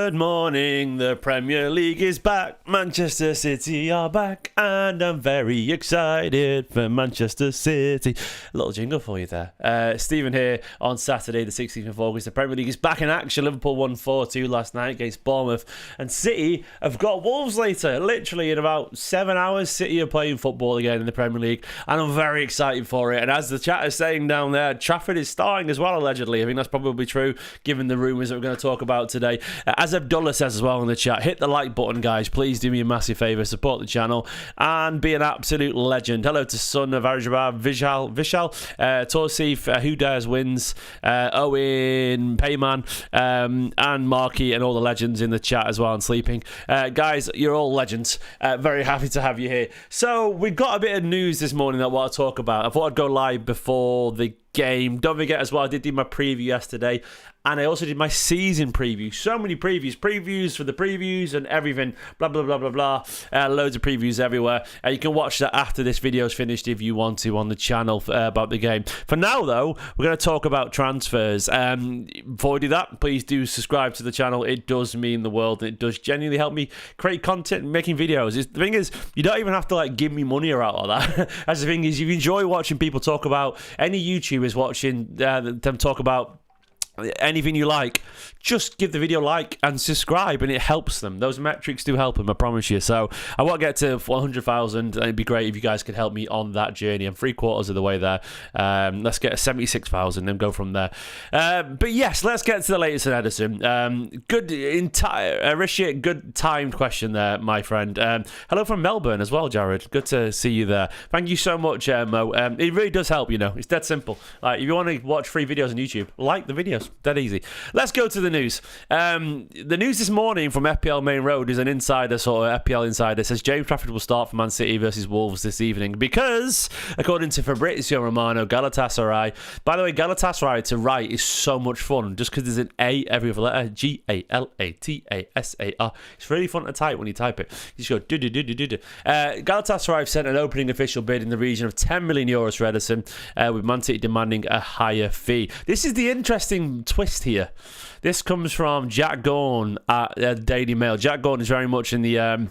Good morning, the Premier League is back. Manchester City are back, and I'm very excited for Manchester City. A little jingle for you there. Stephen here on Saturday, the 16th of August. The Premier League is back in action. Liverpool won 4-2 last night against Bournemouth, and City have got Wolves later. Literally in about 7 hours, City are playing football again in the Premier League, and I'm very excited for it. And as the chat is saying down there, Trafford is starting as well, allegedly. I think that's probably true, given the rumours that we're going to talk about today. As Abdullah says as well in the chat, hit the like button, guys. Please do me a massive favour, support the channel, and be an absolute legend. Hello to Son of Arjabab, Vishal, Torsif, Who Dares Wins, Owen, Payman, and Marky, and all the legends in the chat as well, and sleeping. Guys, you're all legends. Very happy to have you here. So, we've got a bit of news this morning that I want to talk about. I thought I'd go live before the game. Don't forget as well, I did do my preview yesterday, and I also did my season preview. So many previews for the previews and everything, blah blah blah blah blah. Loads of previews everywhere. You can watch that after this video is finished if you want to on the channel about the game. For now though, we're going to talk about transfers. Before we do that, please do subscribe to the channel. It does mean the world. It does genuinely help me create content and making videos. The thing is, you don't even have to like give me money or out like that. That's the thing is, if you enjoy watching people talk about, any YouTubers watching them talk about anything you like, just give the video a like and subscribe, and it helps them. Those metrics do help them, I promise you. So I want to get to 100,000, and it'd be great if you guys could help me on that journey. I'm 3/4 of the way there. Let's get 76,000 and go from there. But yes, let's get to the latest in Ederson. Good timed question there, my friend. Hello from Melbourne as well, Jared. Good to see you there. Thank you so much, Mo. It really does help, you know. It's dead simple. Like, if you want to watch free videos on YouTube, like the videos. Dead easy. Let's go to the news. The news this morning from FPL Main Road is an insider, sort of FPL insider, says James Trafford will start for Man City versus Wolves this evening because, according to Fabrizio Romano, Galatasaray. By the way, Galatasaray to write is so much fun just because there's an A every other letter. Galatasar. It's really fun to type when you type it. You just go do. Galatasaray have sent an opening official bid in the region of €10 million for Ederson, with Man City demanding a higher fee. This is the interesting twist here. This comes from Jack Gorn at Daily Mail. Jack Gorn is very much in the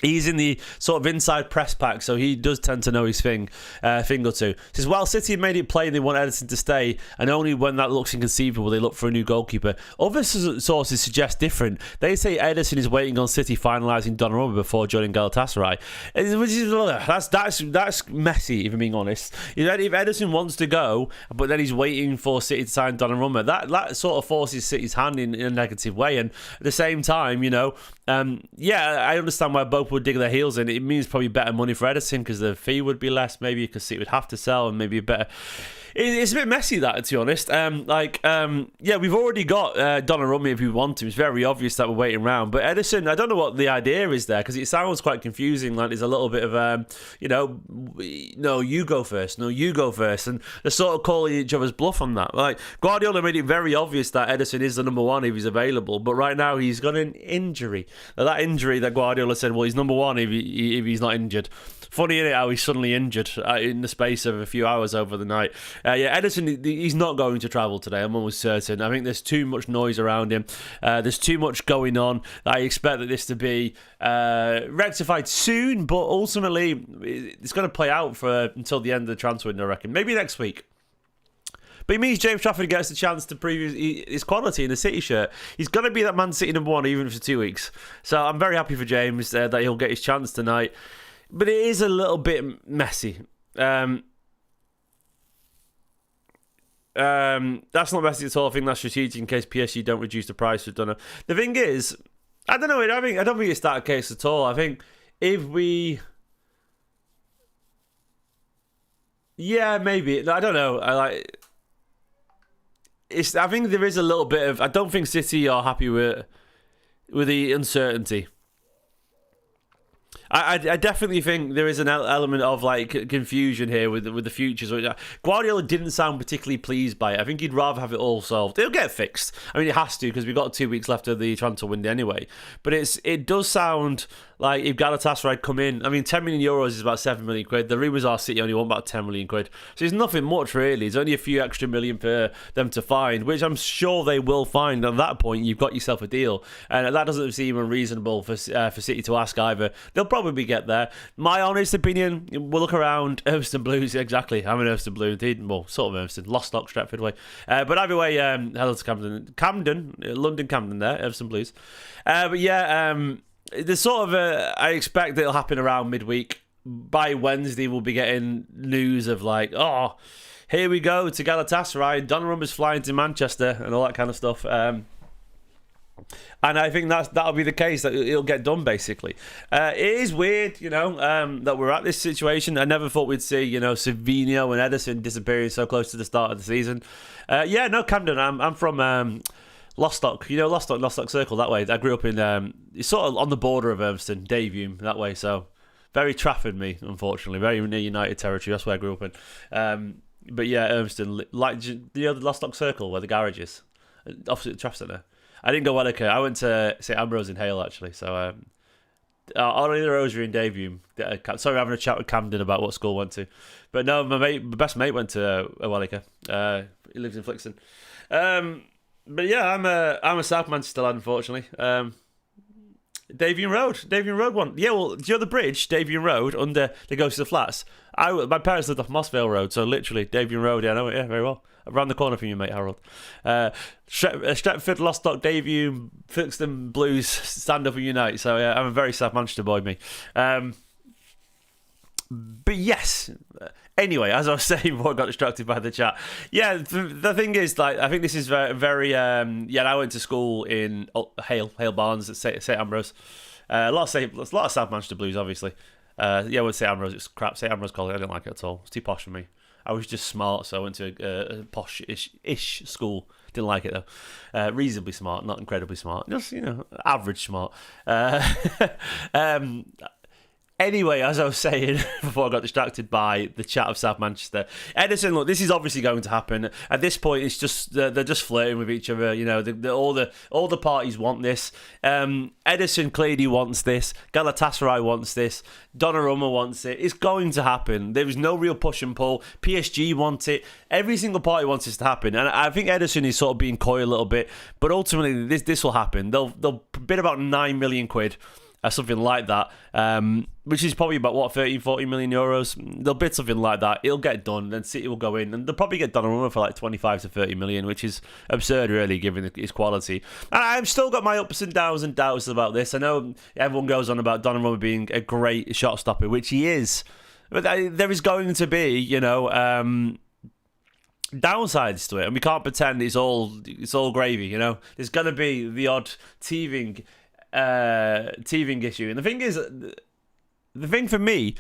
he's in the sort of inside press pack, so he does tend to know his thing or two. Says, while City made it plain they want Ederson to stay, and only when that looks inconceivable they look for a new goalkeeper. Other sources suggest different. They say Ederson is waiting on City finalising Donnarumma before joining Galatasaray. That's messy, if I'm being honest. If Ederson wants to go, but then he's waiting for City to sign Donnarumma, that sort of forces City's hand in a negative way. And at the same time, you know, I understand why both would dig their heels in. It means probably better money for Ederson because the fee would be less, maybe, because City would have to sell, and maybe a better. It's a bit messy, that, to be honest. We've already got Donnarumma if we want to. It's very obvious that we're waiting around. But Ederson, I don't know what the idea is there, because it sounds quite confusing. Like there's a little bit of, no, you go first. No, you go first. And they're sort of calling each other's bluff on that. Like, Guardiola made it very obvious that Ederson is the number one if he's available. But right now, he's got an injury. Now, that injury that Guardiola said, well, he's number one if he's not injured. Funny, isn't it, how he's suddenly injured in the space of a few hours over the night. Ederson, he's not going to travel today, I'm almost certain. I think there's too much noise around him. There's too much going on. I expect that this to be rectified soon, but ultimately, it's going to play out until the end of the transfer window, I reckon. Maybe next week. But it means James Trafford gets the chance to prove his quality in the City shirt. He's going to be that Man City number one even for 2 weeks. So I'm very happy for James that he'll get his chance tonight. But it is a little bit messy. That's not messy at all. I think that's strategic in case PSG don't reduce the price for Donnarumma. The thing is, I don't know. I don't think it's that case at all. I think if we, maybe. I don't know. I think there is a little bit of. I don't think City are happy with the uncertainty. I definitely think there is an element of like confusion here with the futures. Guardiola didn't sound particularly pleased by it. I think he'd rather have it all solved. It'll get fixed. I mean, it has to because we've got 2 weeks left of the transfer window anyway. But it does sound like if Galatasaray come in, I mean, 10 million euros is about 7 million quid. The rumours are City only want about 10 million quid. So it's nothing much really. It's only a few extra million for them to find, which I'm sure they will find. At that point, you've got yourself a deal, and that doesn't seem unreasonable for City to ask either. They'll probably get there. My honest opinion, we'll look around Ederson Blues. Exactly, I'm an Ederson Blue. Well, sort of Ederson. Lost Stock, Stretford way. But either way, hello to Camden, London Camden there, Ederson Blues. But yeah, there's sort of I expect that it'll happen around midweek. By Wednesday, we'll be getting news of like, oh, here we go to Galatasaray. Donnarumma's flying to Manchester and all that kind of stuff. And I think that'll be the case, that it'll get done basically. It is weird, that we're at this situation. I never thought we'd see, Savinho and Ederson disappearing so close to the start of the season. Camden. I'm from Lostock, Lostock Circle that way. I grew up in, it's sort of on the border of Ederson, Davium that way. So very Trafford me, unfortunately, very near United territory. That's where I grew up in. But yeah, Ederson, like the other Lostock Circle where the garage is, opposite the Trafford Centre. I didn't go Welliker. I went to St Ambrose in Hale, actually. So, only the Rosary in Davium. Sorry, having a chat with Camden about what school I went to. But no, my best mate went to Welliker. He lives in Flixton. But yeah, I'm a South Manchester lad, unfortunately. Davian Road one. Yeah, well, do you know the bridge, Davian Road, under the Ghost of the Flats? My parents lived off Mossvale Road, so literally, Davian Road, yeah, I know it, yeah, very well. Around the corner from you, mate, Harold. Stretford, Lostock, Davian, Filkston Blues, stand up and unite. So yeah, I'm a very South Manchester boy, me. But yes, anyway, as I was saying before I got distracted by the chat, yeah, the thing is, like, I think this is very I went to school in Hale Barnes at St Ambrose. A lot of South Manchester Blues, obviously. With St Ambrose, it's crap. St Ambrose College, I didn't like it at all. It's too posh for me. I was just smart, so I went to a posh-ish school. Didn't like it though. Reasonably smart, not incredibly smart. Just average smart. Anyway, as I was saying before I got distracted by the chat of South Manchester, Ederson, look, this is obviously going to happen. At this point, it's just they're just flirting with each other. All the parties want this. Ederson clearly wants this. Galatasaray wants this. Donnarumma wants it. It's going to happen. There is no real push and pull. PSG want it. Every single party wants this to happen, and I think Ederson is sort of being coy a little bit. But ultimately, this will happen. They'll bid about 9 million quid. Something like that, which is probably about 30-40 million euros. They'll bid something like that. It'll get done. Then City will go in, and they'll probably get Donnarumma for like 25 to 30 million, which is absurd, really, given his quality. And I've still got my ups and downs and doubts about this. I know everyone goes on about Donnarumma being a great shot stopper, which he is, but there is going to be, downsides to it, and we can't pretend it's all gravy. There's going to be the odd teething issue. And the thing for me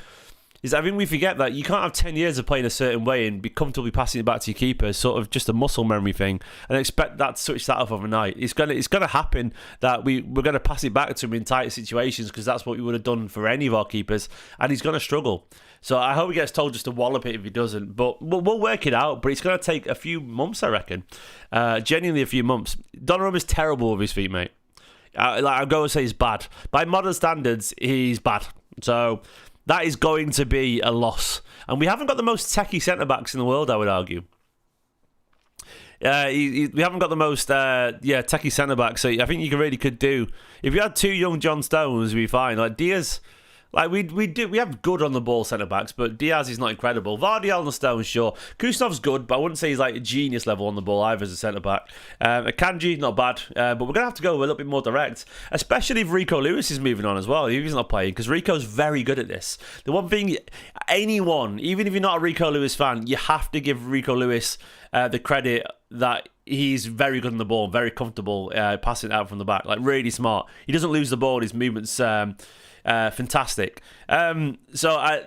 is I think we forget that you can't have 10 years of playing a certain way and be comfortably passing it back to your keeper, sort of just a muscle memory thing, and expect that to switch that off overnight. It's gonna happen that we're gonna pass it back to him in tight situations, because that's what we would have done for any of our keepers, and he's gonna struggle. So I hope he gets told just to wallop it if he doesn't, but we'll work it out. But it's gonna take a few months, I reckon. Genuinely a few months. Donnarumma's terrible with his feet, mate. I'll go and say he's bad. By modern standards, he's bad. So that is going to be a loss. And we haven't got the most techie centre-backs in the world, I would argue. We haven't got the most techie centre-backs. So I think you really could do... If you had two young John Stones, we'd be fine. Like Diaz... Like we have good on the ball centre backs, but Diaz is not incredible. Vardy and Stones, sure. Kusnov's good, but I wouldn't say he's like a genius level on the ball either as a centre back. Akanji, not bad, but we're gonna have to go a little bit more direct, especially if Rico Lewis is moving on as well. He's not playing, because Rico's very good at this. The one thing, anyone, even if you're not a Rico Lewis fan, you have to give Rico Lewis the credit that he's very good on the ball, very comfortable passing it out from the back, like really smart. He doesn't lose the ball. His movements. Fantastic. But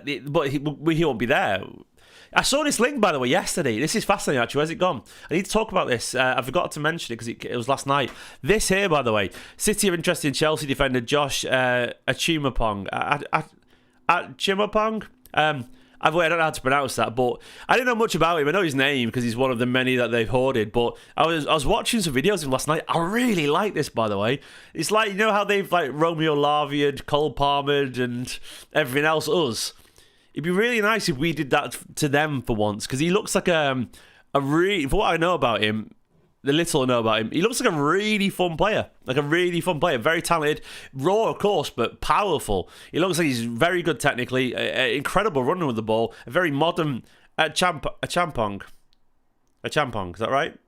he won't be there. I saw this link, by the way, yesterday. This is fascinating, actually. Where's it gone? I need to talk about this. I forgot to mention it because it was last night. This here, by the way, City are interested in Chelsea defender Josh Achimapong. Achimapong? I don't know how to pronounce that, but I didn't know much about him. I know his name because he's one of the many that they've hoarded. But I was watching some videos of him last night. I really like this, by the way. It's like, you know how they've like Romeo Lavia'd, Cole Palmer'd, and everything else. Us. It'd be really nice if we did that to them for once, because he looks like a really, for what I know about him, the little I know about him, he looks like a really fun player. Very talented, raw of course, but powerful. He looks like he's very good technically, incredible running with the ball, a very modern Champong, is that right?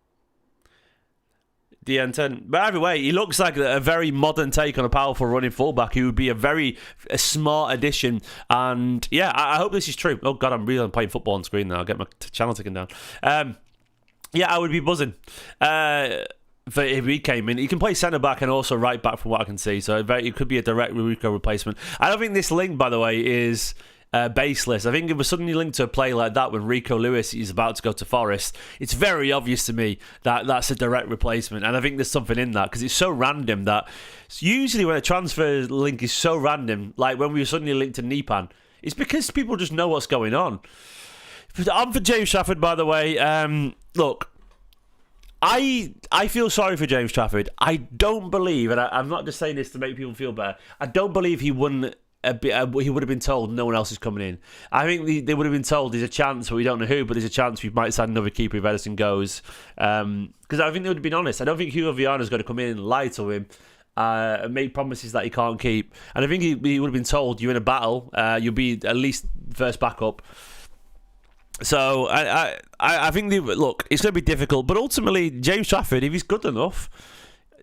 DN10. But either way, he looks like a very modern take on a powerful running fullback who would be a smart addition. And yeah, I hope this is true. Oh God, I'm really playing football on screen now. I'll get my channel taken down. Yeah, I would be buzzing. If he came in, he can play centre back and also right back from what I can see. So it could be a direct Rico replacement. I don't think this link, by the way, is baseless. I think if we're suddenly linked to a play like that when Rico Lewis is about to go to Forest, it's very obvious to me that that's a direct replacement. And I think there's something in that because it's so random that usually when a transfer link is so random, like when we were suddenly linked to Nipan, it's because people just know what's going on. I'm for James Trafford, by the way. Look, I feel sorry for James Trafford. I don't believe, and I'm not just saying this to make people feel better, I don't believe he wouldn't. He would have been told no one else is coming in. I think they would have been told there's a chance, but we don't know who, but there's a chance we might sign another keeper if Ederson goes. Because I think they would have been honest. I don't think Hugo Viana's going to come in and lie to him and make promises that he can't keep. And I think he would have been told, you're in a battle, you'll be at least first backup. So I think look, it's going to be difficult, but ultimately James Trafford, if he's good enough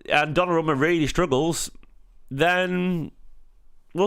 and Donnarumma really struggles, then who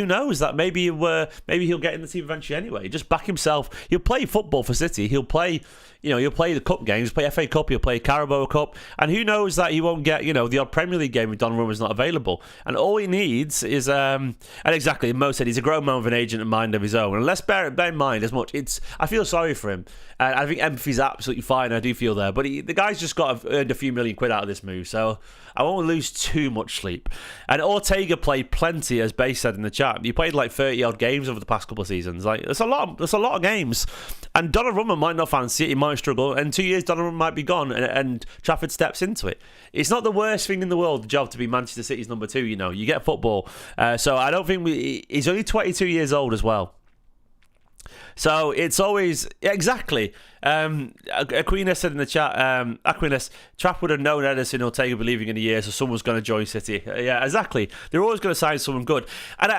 knows? That maybe he'll get in the team eventually anyway. Just back himself. He'll play football for City. He'll play the cup games. Play FA Cup. He'll play Carabao Cup. And who knows that he won't get the odd Premier League game if Donnarumma's not available. And all he needs is and exactly, Mo said he's a grown man with an agent and mind of his own. And let's bear in mind as much. I feel sorry for him. And I think empathy's absolutely fine. I do feel there, but the guy's just earned a few million quid out of this move. So I won't lose too much sleep. And Ortega played plenty, as Bay said in the chat. He played like 30 odd games over the past couple of seasons. Like that's a lot of games. And Donnarumma might not fancy it. He might struggle. And 2 years, Donnarumma might be gone, and Trafford steps into it. It's not the worst thing in the world, the job to be Manchester City's number 2. You get football. So I don't think he's only 22 years old as well. So it's always exactly. Aquinas said in the chat, Trapp would have known Ederson or Ortega be leaving in a year, so someone's going to join City. Yeah, exactly. They're always going to sign someone good. And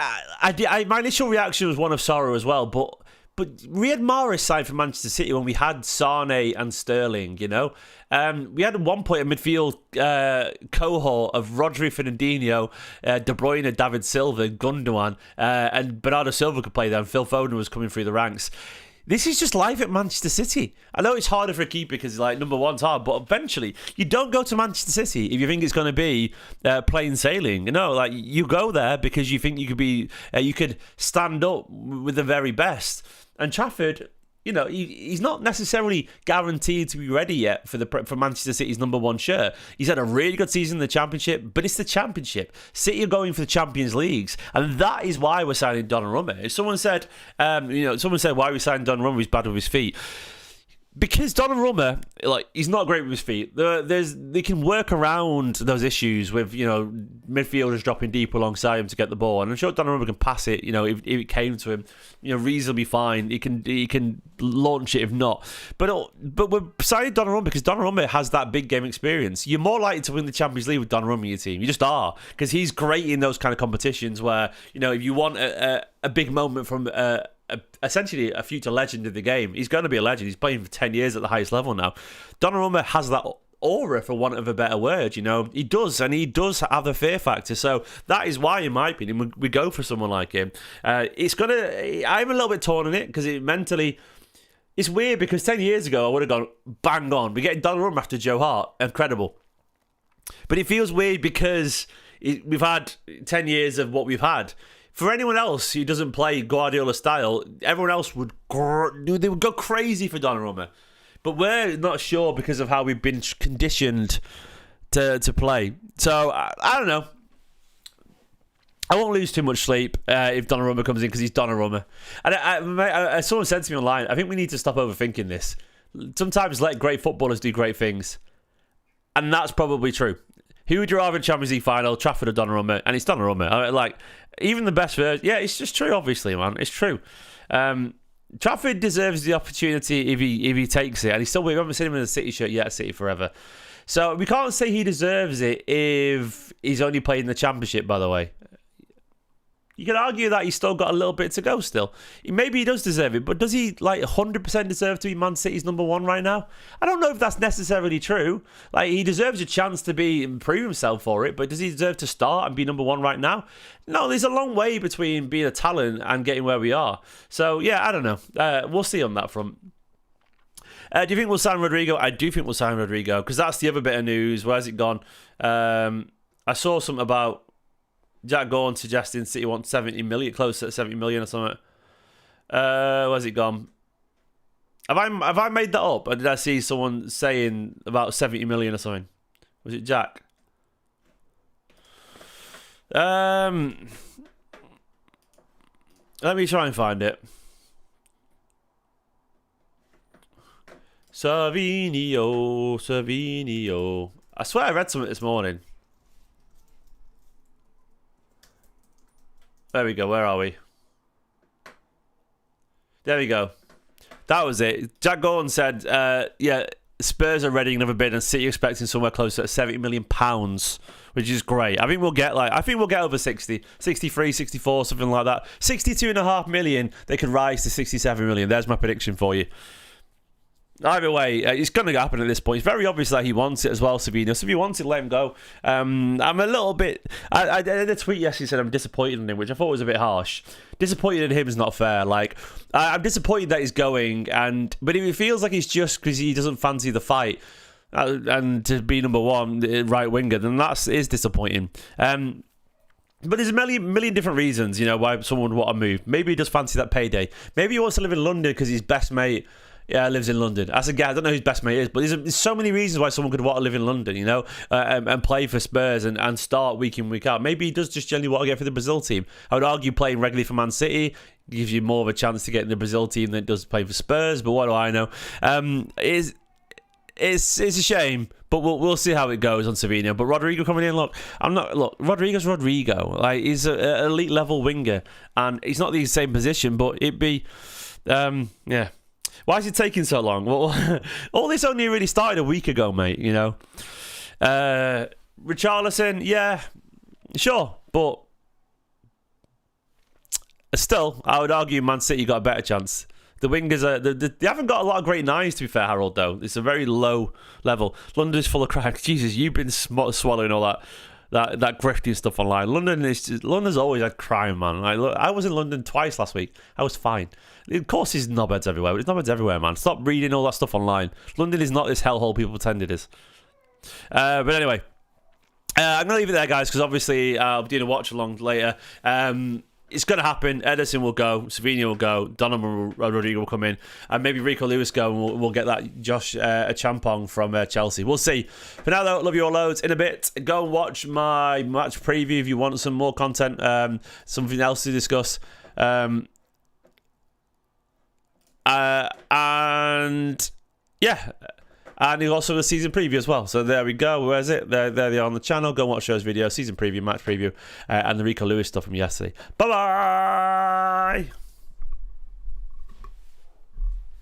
my initial reaction was one of sorrow as well, but Riyad Mahrez signed for Manchester City when we had Sane and Sterling, We had at one point a midfield cohort of Rodri, Fernandinho, De Bruyne, David Silva, Gundogan, and Bernardo Silva could play there, and Phil Foden was coming through the ranks. This is just life at Manchester City. I know it's harder for a keeper because number one's hard, but eventually you don't go to Manchester City if you think it's going to be plain sailing. You go there because you think you could stand up with the very best. And Trafford, he's not necessarily guaranteed to be ready yet for Manchester City's number one shirt. He's had a really good season in the Championship, but it's the Championship. City are going for the Champions Leagues, and that is why we're signing Donnarumma. If someone said, why are we signing Donnarumma? He's bad with his feet. Because Donnarumma, he's not great with his feet. They can work around those issues with, midfielders dropping deep alongside him to get the ball. And I'm sure Donnarumma can pass it, if it came to him, reasonably fine. He can launch it if not. But we're signing Donnarumma because Donnarumma has that big game experience. You're more likely to win the Champions League with Donnarumma in your team. You just are. Because he's great in those kind of competitions where, if you want a big moment from essentially a future legend of the game. He's going to be a legend. He's playing for 10 years at the highest level now. Donnarumma has that aura, for want of a better word. He does, and he does have a fear factor. So that is why, in my opinion, we go for someone like him. I'm a little bit torn on it because mentally, it's weird because 10 years ago I would have gone bang on. We're getting Donnarumma after Joe Hart, incredible. But it feels weird because we've had 10 years of what we've had. For anyone else who doesn't play Guardiola style, everyone else they would go crazy for Donnarumma. But we're not sure because of how we've been conditioned to play. So, I don't know. I won't lose too much sleep if Donnarumma comes in because he's Donnarumma. And someone said to me online, I think we need to stop overthinking this. Sometimes let great footballers do great things. And that's probably true. Who would you rather in Champions League final, Trafford or Donnarumma? And it's Donnarumma. Even the best version. Yeah, it's just true, obviously, man. It's true. Trafford deserves the opportunity if he takes it. And we haven't seen him in the City shirt yet, City forever. So we can't say he deserves it if he's only played in the Championship, by the way. You can argue that he's still got a little bit to go still. Maybe he does deserve it, but does he 100% deserve to be Man City's number one right now? I don't know if that's necessarily true. He deserves a chance to prove himself for it, but does he deserve to start and be number one right now? No, there's a long way between being a talent and getting where we are. So, yeah, I don't know. We'll see on that front. Do you think we'll sign Rodrigo? I do think we'll sign Rodrigo, because that's the other bit of news. Where's it gone? I saw something about Jack Gordon suggesting City wants 70 million, close to 70 million or something. Where's it gone? Have I made that up? Or did I see someone saying about 70 million or something? Was it Jack? Let me try and find it. Savinho. I swear I read something this morning. There we go. Where are we? There we go. That was it. Jack Gordon said, yeah, Spurs are ready another bid and City expecting somewhere close to £70 million, which is great. I think we'll get over 60, 63, 64, something like that. 62.5 million, they could rise to 67 million. There's my prediction for you. Either way, it's going to happen at this point. It's very obvious that he wants it as well, Savinho. So if he wants it, let him go. I'm a little bit... I did a tweet yesterday said I'm disappointed in him, which I thought was a bit harsh. Disappointed in him is not fair. I'm disappointed that he's going, but if it feels like it's just because he doesn't fancy the fight and to be number one right winger, then that is disappointing. But there's a million different reasons, why someone would want to move. Maybe he does fancy that payday. Maybe he wants to live in London because his best mate... lives in London. As a guy, I don't know who his best mate is, but there's so many reasons why someone could want to live in London, and play for Spurs and start week in, week out. Maybe he does just generally want to get for the Brazil team. I would argue playing regularly for Man City gives you more of a chance to get in the Brazil team than it does playing for Spurs, but what do I know? It's a shame, but we'll see how it goes on Savinho. But Rodrigo coming in, Rodrigo's Rodrigo. He's an elite level winger, and he's not the same position, but it'd be, yeah. Why is it taking so long? Well, all this only really started a week ago, mate, Richarlison, yeah, sure. But still, I would argue Man City got a better chance. The wingers, they haven't got a lot of great nines, to be fair, Harold, though. It's a very low level. London's full of crime. Jesus, you've been swallowing all that grifting stuff online. London's always had crime, man. I was in London twice last week. I was fine. Of course, there's knobheads everywhere, but there's knobheads everywhere, man. Stop reading all that stuff online. London is not this hellhole people pretend it is. But anyway, I'm going to leave it there, guys, because obviously I'll be doing a watch along later. It's going to happen. Ederson will go. Savinho will go. Donnarumma, Rodrigo will come in. And maybe Rico Lewis go, and we'll get that Josh Champong from Chelsea. We'll see. For now, though, love you all loads. In a bit, go and watch my match preview if you want some more content, something else to discuss. And yeah, and you've also the season preview as well. So there we go. Where's it? There they are on the channel. Go and watch those videos, season preview, match preview, and the Rico Lewis stuff from yesterday. Bye bye.